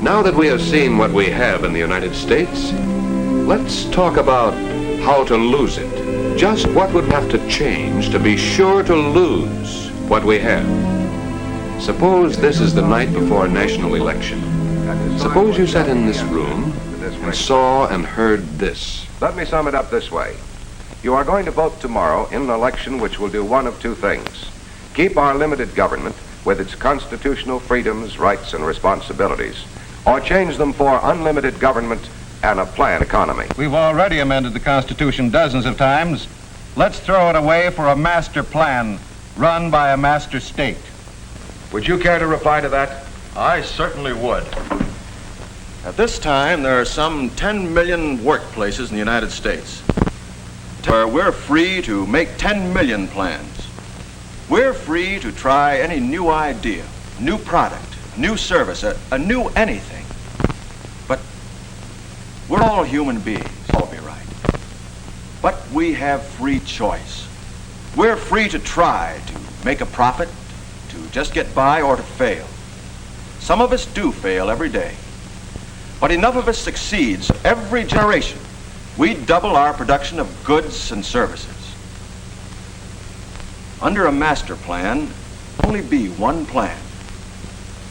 Now that we have seen what we have in the United States, let's talk about how to lose it. Just what would have to change to be sure to lose what we have. Suppose this is the night before a national election. Suppose you sat in this room and saw and heard this. Let me sum it up this way. You are going to vote tomorrow in an election which will do one of two things. Keep our limited government with its constitutional freedoms, rights, and responsibilities, or change them for unlimited government and a planned economy. We've already amended the Constitution dozens of times. Let's throw it away for a master plan run by a master state. Would you care to reply to that? I certainly would. At this time, there are some 10 million workplaces in the United States where we're free to make 10 million plans. We're free to try any new idea, new product, new service, a new anything. But we're all human beings, all be right. But we have free choice. We're free to try to make a profit, to just get by, or to fail. Some of us do fail every day, but enough of us succeeds every generation. We double our production of goods and services. Under a master plan, only be one plan.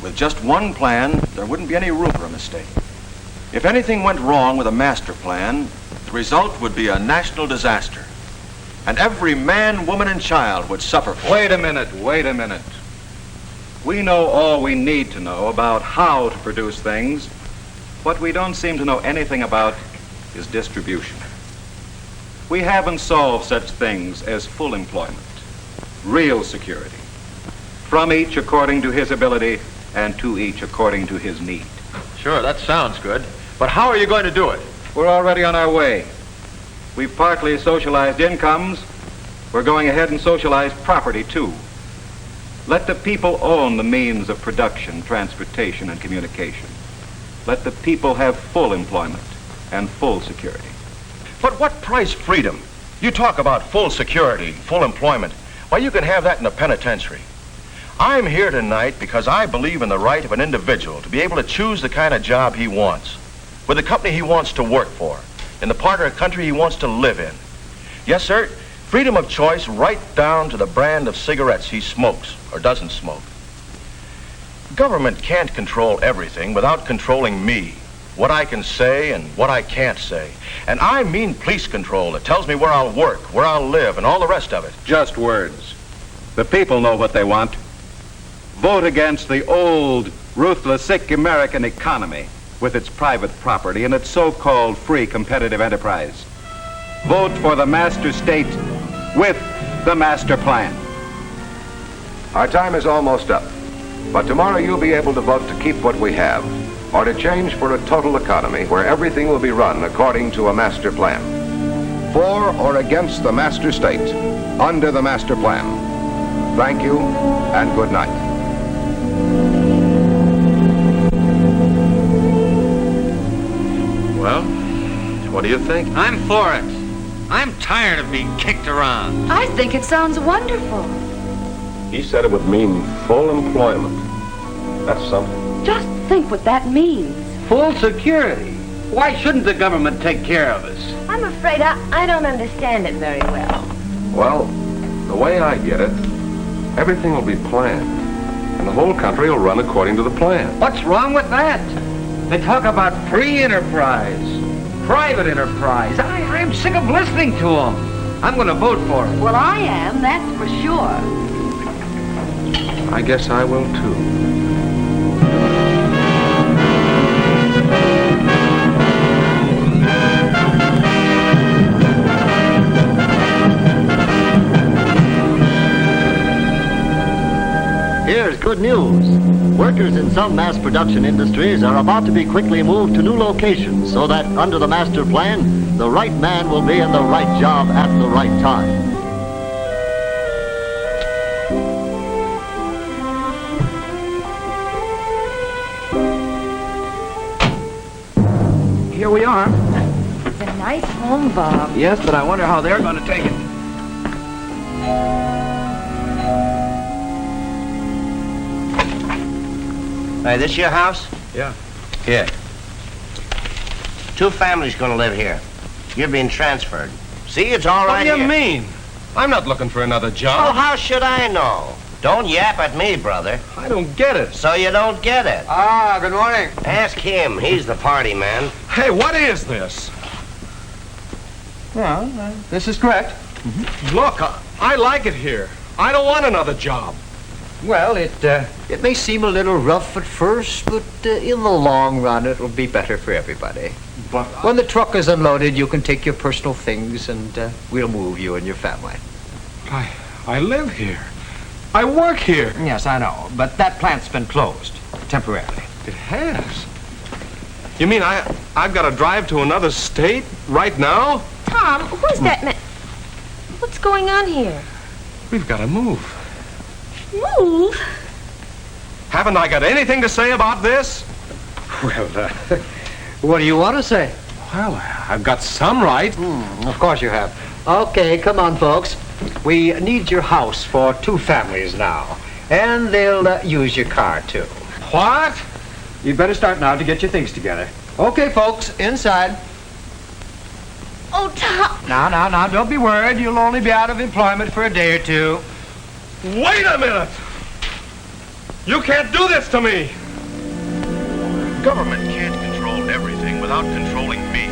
With just one plan, there wouldn't be any room for a mistake. If anything went wrong with a master plan, the result would be a national disaster. And every man, woman, and child would suffer for it. Wait a minute. We know all we need to know about how to produce things. What we don't seem to know anything about is distribution. We haven't solved such things as full employment, real security, from each according to his ability and to each according to his need. Sure, that sounds good. But how are you going to do it? We're already on our way. We've partly socialized incomes. We're going ahead and socialize property, too. Let the people own the means of production, transportation, and communication. Let the people have full employment and full security. But what price freedom? You talk about full security, full employment. Why, you can have that in a penitentiary. I'm here tonight because I believe in the right of an individual to be able to choose the kind of job he wants, with the company he wants to work for, in the part of the country he wants to live in. Yes, sir, freedom of choice right down to the brand of cigarettes he smokes or doesn't smoke. Government can't control everything without controlling me, what I can say and what I can't say. And I mean police control that tells me where I'll work, where I'll live, and all the rest of it. Just words. The people know what they want. Vote against the old, ruthless, sick American economy with its private property and its so-called free competitive enterprise. Vote for the master state with the master plan. Our time is almost up, but tomorrow you'll be able to vote to keep what we have, or to change for a total economy where everything will be run according to a master plan. For or against the master state, under the master plan. Thank you, and good night. Well, what do you think? I'm for it. I'm tired of being kicked around. I think it sounds wonderful. He said it would mean full employment. That's something. Just think what that means. Full security. Why shouldn't the government take care of us? I'm afraid I don't understand it very well. Well, the way I get it, everything will be planned, and the whole country will run according to the plan. What's wrong with that? They talk about free enterprise, private enterprise. I'm sick of listening to them. I'm going to vote for it. Well, I am, that's for sure. I guess I will, too. Here's good news. Workers in some mass production industries are about to be quickly moved to new locations so that under the master plan, the right man will be in the right job at the right time. Here we are. It's a nice home, Bob. Yes, but I wonder how they're going to take it. Hey, this your house? Yeah. Here. 2 families gonna live here. You're being transferred. See, it's all right What do you here. mean? I'm not looking for another Oh, job. how should I know? Don't yap at me, brother. I don't get it. So you don't get it. Ah, good morning. Ask him. He's the party man. Hey, what is this? Well, this is correct. Look, I like it here. I don't want another job. Well, it may seem a little rough at first, but in the long run, it'll be better for everybody. But When the truck is unloaded, you can take your personal things, and we'll move you and your family. I live here. I work here. Yes, I know, but that plant's been closed temporarily. It has. You mean I've got to drive to another state right now? Tom, who's that man? What's going on here? We've got to move. Move? Haven't I got anything to say about this? Well, what do you want to say? Well, I've got some right. Of course you have. Okay, come on, folks. We need your house for 2 families now, and they'll use your car, too. What? You'd better start now to get your things together. Okay, folks, inside. Oh, Tom. Now, don't be worried. You'll only be out of employment for a day or 2. Wait a minute! You can't do this to me! Government can't control everything without controlling me.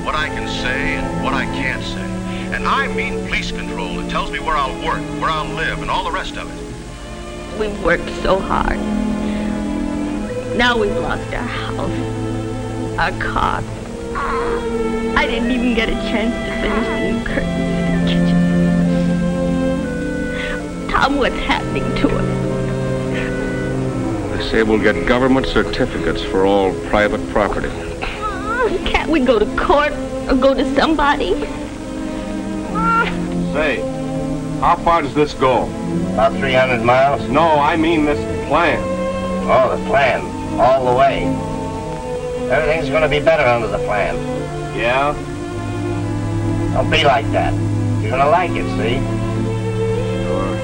What I can say and what I can't say. And I mean police control that tells me where I'll work, where I'll live, and all the rest of it. We've worked so hard. Now we've lost our house, our car. I didn't even get a chance to finish the new curtains in the kitchen. Tom, what's happening to us? They say we'll get government certificates for all private property. Can't we go to court or go to somebody? Say, how far does this go? About 300 miles. No, I mean this plan. Oh, the plan. All the way. Everything's gonna be better under the plan. Yeah? Don't be like that. You're gonna like it, see? Sure.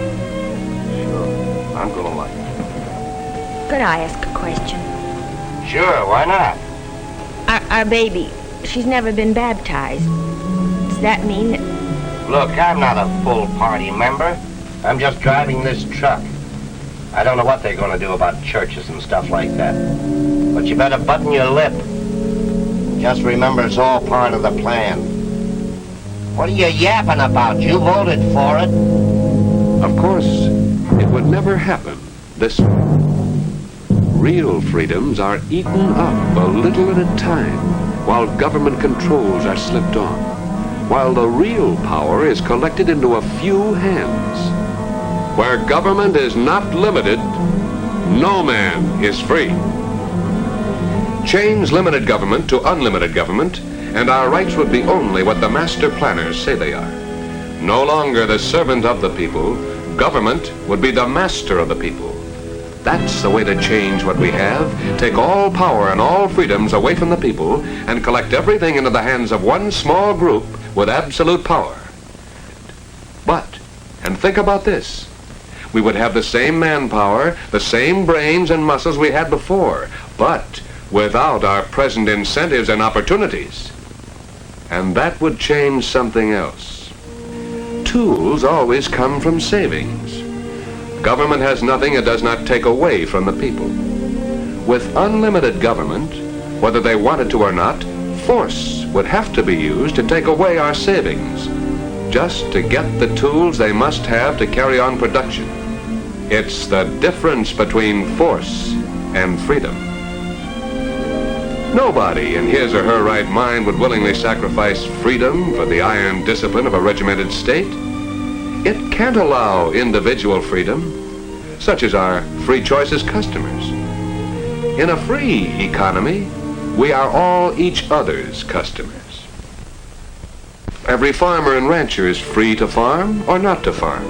I'm gonna like it. Could I ask a question? Sure, why not? Our baby, she's never been baptized. Does that mean that... Look, I'm not a full party member. I'm just driving this truck. I don't know what they're gonna do about churches and stuff like that. But you better button your lip. Just remember it's all part of the plan. What are you yapping about? You voted for it. Of course, it would never happen this way. Real freedoms are eaten up a little at a time while government controls are slipped on, while the real power is collected into a few hands. Where government is not limited, no man is free. Change limited government to unlimited government, and our rights would be only what the master planners say they are. No longer the servant of the people, government would be the master of the people. That's the way to change what we have, take all power and all freedoms away from the people, and collect everything into the hands of one small group with absolute power. But, and think about this, we would have the same manpower, the same brains and muscles we had before, but without our present incentives and opportunities. And that would change something else. Tools always come from savings. Government has nothing it does not take away from the people. With unlimited government, whether they wanted to or not, force would have to be used to take away our savings, just to get the tools they must have to carry on production. It's the difference between force and freedom. Nobody in his or her right mind would willingly sacrifice freedom for the iron discipline of a regimented state. It can't allow individual freedom, such as our free choice as customers. In a free economy, we are all each other's customers. Every farmer and rancher is free to farm or not to farm,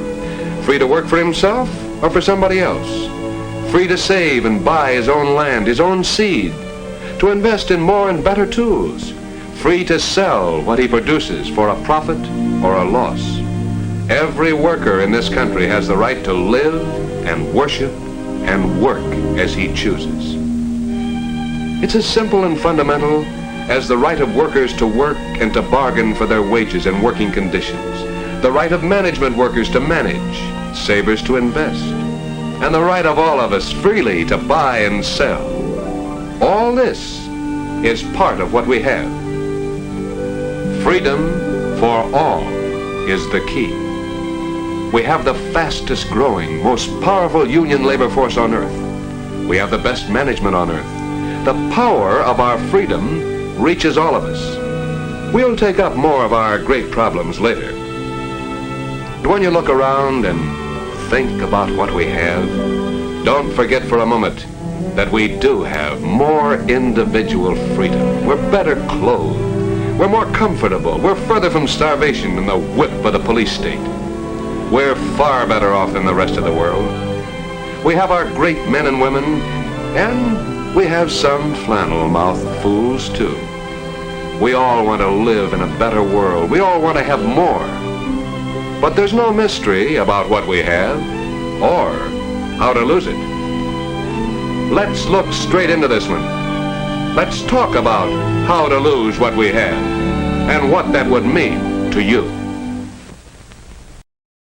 free to work for himself or for somebody else, free to save and buy his own land, his own seed, to invest in more and better tools, free to sell what he produces for a profit or a loss. Every worker in this country has the right to live and worship and work as he chooses. It's as simple and fundamental as the right of workers to work and to bargain for their wages and working conditions, the right of management workers to manage, savers to invest, and the right of all of us freely to buy and sell. All this is part of what we have. Freedom for all is the key. We have the fastest growing, most powerful union labor force on earth. We have the best management on earth. The power of our freedom reaches all of us. We'll take up more of our great problems later. But when you look around and think about what we have, don't forget for a moment that we do have more individual freedom. We're better clothed. We're more comfortable. We're further from starvation and the whip of the police state. We're far better off than the rest of the world. We have our great men and women, and we have some flannel-mouthed fools, too. We all want to live in a better world. We all want to have more. But there's no mystery about what we have or how to lose it. Let's look straight into this one. Let's talk about how to lose what we have and what that would mean to you.